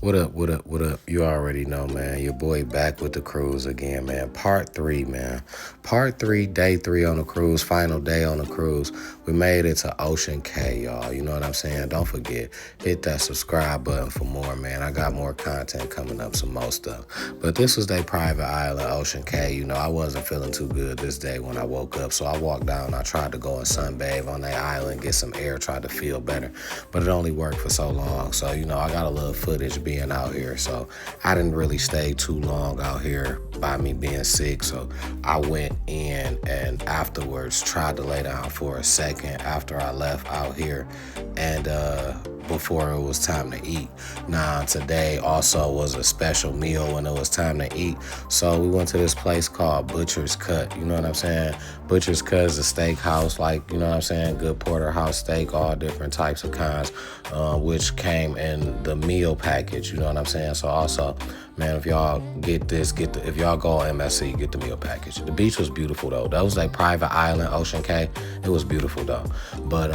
What up, what up, what up? You already know, man. Your boy back with the cruise again, man. Part 3, man. Part 3, day 3 on the cruise, final day on the cruise. We made it to Ocean K, y'all. You know what I'm saying? Don't forget, hit that subscribe button for more, man. I got more content coming up, some more stuff. But this was their private island, Ocean K. You know, I wasn't feeling too good this day when I woke up, so I walked down. I tried to go and sunbathe on that island, get some air, tried to feel better. But it only worked for so long. So, you know, I got a little footage being out here, so I didn't really stay too long out here by me being sick. So I went in and afterwards tried to lay down for a second after I left out here, and before it was time to eat. Now today also was a special meal when it was time to eat, so we went to this place called Butcher's Cut. You know what I'm saying? Butcher's Cut is a steakhouse, like, you know what I'm saying, good porterhouse steak, all different types of kinds, which came in the meal package. You know what I'm saying? So also, man, if y'all get this, if y'all go on MSC, get the meal package. The beach was beautiful though. That was like private island, Ocean K. It was beautiful though, but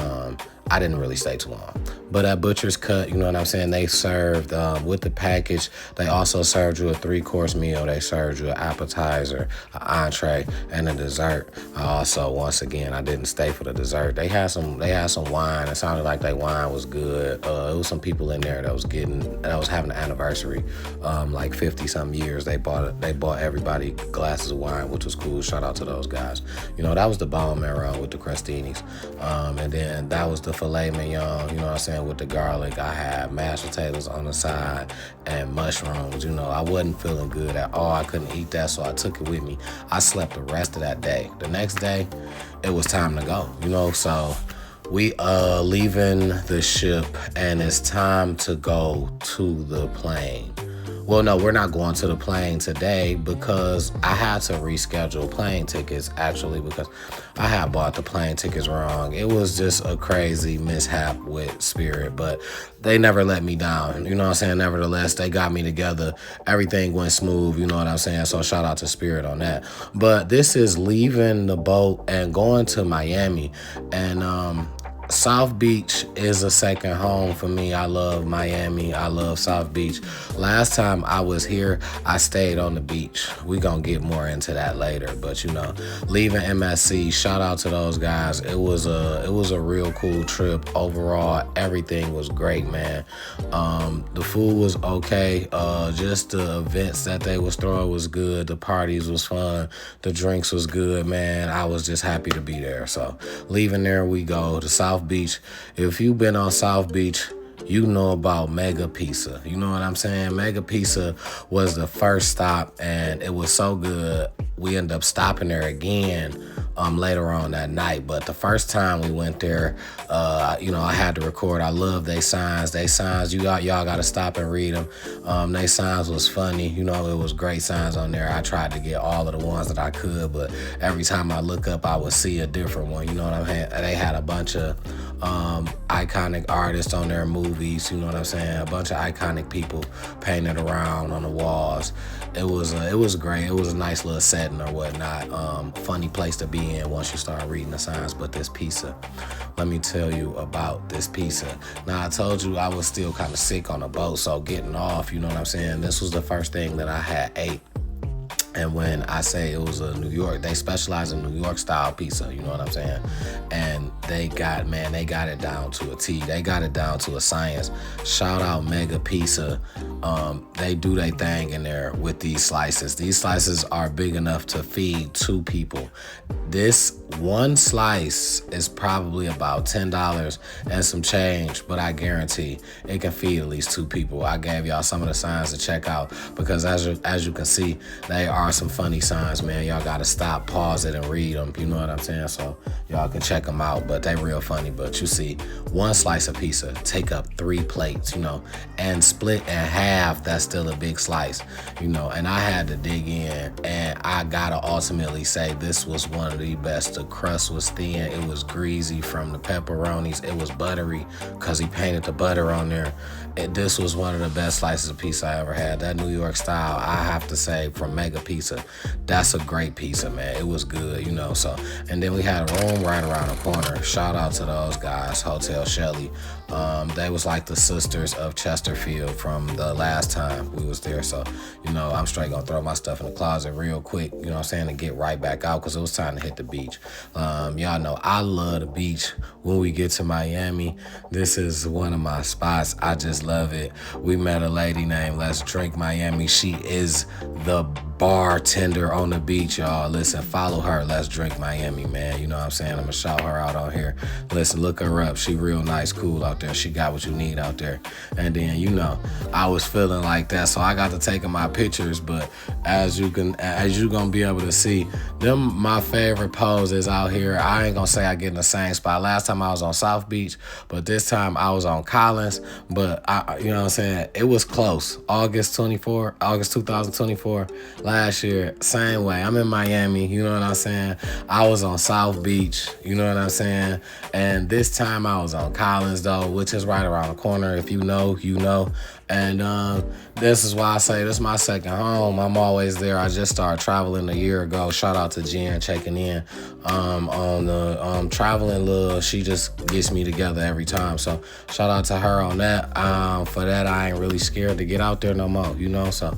I didn't really stay too long. But at Butcher's Cut, you know what I'm saying, they served, with the package, they also served you a 3-course meal. They served you an appetizer, an entree, and a dessert. Also, once again, I didn't stay for the dessert. They had some wine. It sounded like their wine was good. It was some people in there that was having an anniversary, like 50-something years. They bought everybody glasses of wine, which was cool. Shout out to those guys. You know, that was the bone marrow with the crostinis. And then that was the filet mignon, you know what I'm saying, with the garlic. I had mashed potatoes on the side and mushrooms. You know, I wasn't feeling good at all. I couldn't eat that, so I took it with me. I slept the rest of that day. The next day, it was time to go, you know, so we leaving the ship and it's time to go to the plane. Well, no, we're not going to the plane today because I had to reschedule plane tickets, actually, because I had bought the plane tickets wrong. It was just a crazy mishap with Spirit, but they never let me down. You know what I'm saying? Nevertheless, they got me together. Everything went smooth, you know what I'm saying? So shout out to Spirit on that. But this is leaving the boat and going to Miami. And South Beach is a second home for me. I love Miami. I love South Beach. Last time I was here, I stayed on the beach. We gonna get more into that later, but you know, leaving MSC, shout out to those guys. It was a real cool trip. Overall, everything was great, man. The food was okay. Just the events that they was throwing was good. The parties was fun. The drinks was good, man. I was just happy to be there. So leaving there, we go to South Beach. If you've been on South Beach, you know about Mega Pizza. You know what I'm saying? Mega Pizza was the first stop, and it was so good. We ended up stopping there again later on that night. But the first time we went there, you know, I had to record. I love they signs. Y'all got to stop and read them. They signs was funny. You know, it was great signs on there. I tried to get all of the ones that I could, but every time I look up, I would see a different one. You know what I'm saying? They had a bunch of iconic artists on their movies. You know what I'm saying? A bunch of iconic people painted around on the walls. It was great. It was a nice little setting or whatnot. Funny place to be in once you start reading the signs. But this pizza, let me tell you about this pizza. Now, I told you I was still kind of sick on the boat, so getting off, you know what I'm saying, this was the first thing that I had ate. And when I say it was a New York, they specialize in New York style pizza, you know what I'm saying? And they got it down to a T. They got it down to a science. Shout out Mega Pizza. They do their thing in there with these slices. These slices are big enough to feed 2 people. This one slice is probably about $10 and some change, but I guarantee it can feed at least 2 people. I gave y'all some of the signs to check out because as you can see, they are some funny signs, man. Y'all gotta stop, pause it, and read them. You know what I'm saying? So y'all can check them out, but they real funny. But you see, one slice of pizza take up 3 plates, you know, and split in half, that's still a big slice, you know. And I had to dig in, and I gotta ultimately say this was one of the best. The crust was thin, it was greasy from the pepperonis, it was buttery because he painted the butter on there. This was one of the best slices of pizza I ever had. That New York style, I have to say, from Mega pizza. That's a great pizza, man. It was good, you know. So, and then we had a room right around the corner. Shout out to those guys, Hotel Shelly. They was like the sisters of Chesterfield from the last time we was there. So, you know, I'm straight gonna throw my stuff in the closet real quick, you know what I'm saying, and get right back out because it was time to hit the beach. Y'all know I love the beach. When we get to Miami, this is one of my spots. I just love it. We met a lady named Let's Drink Miami. She is the bartender on the beach, y'all. Listen, follow her. Let's Drink Miami, man. You know what I'm saying? I'm gonna shout her out on here. Listen, look her up. She real nice, cool out there. She got what you need out there. And then, you know, I was feeling like that, so I got to taking my pictures. But as you gonna be able to see, them my favorite poses out here. I ain't gonna say I get in the same spot. Last time I was on South Beach, but this time I was on Collins. But you know what I'm saying? It was close. August 2024. Last year, same way. I'm in Miami, you know what I'm saying? I was on South Beach, you know what I'm saying? And this time I was on Collins, though, which is right around the corner. If you know, you know. And this is why I say this is my second home. I'm always there. I just started traveling a year ago. Shout out to Jen checking in on the traveling love. She just gets me together every time. So shout out to her on that. For that, I ain't really scared to get out there no more, you know? So,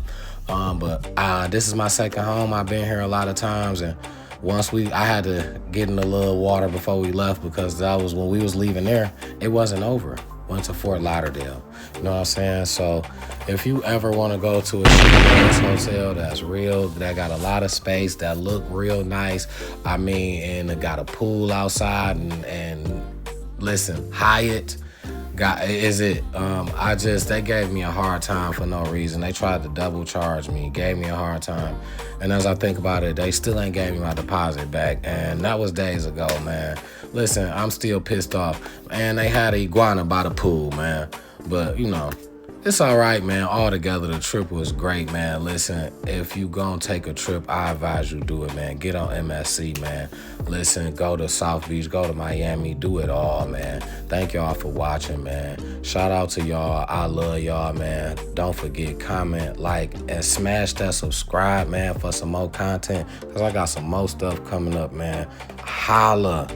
but this is my second home. I've been here a lot of times, and once I had to get in a little water before we left because that was when we was leaving there. It wasn't over. Went to Fort Lauderdale. You know what I'm saying? So if you ever want to go to a hotel that's real, that got a lot of space, that look real nice, I mean, and it got a pool outside, and listen, Hyatt they gave me a hard time for no reason. They tried to double charge me, gave me a hard time. And as I think about it, they still ain't gave me my deposit back. And that was days ago, man. Listen, I'm still pissed off. And they had an iguana by the pool, man. But, you know, it's all right, man. Altogether, the trip was great, man. Listen, if you gonna take a trip, I advise you do it, man. Get on MSC, man. Listen, go to South Beach, go to Miami, do it all, man. Thank y'all for watching, man. Shout out to y'all. I love y'all, man. Don't forget, comment, like, and smash that subscribe, man, for some more content, because I got some more stuff coming up, man. Holla.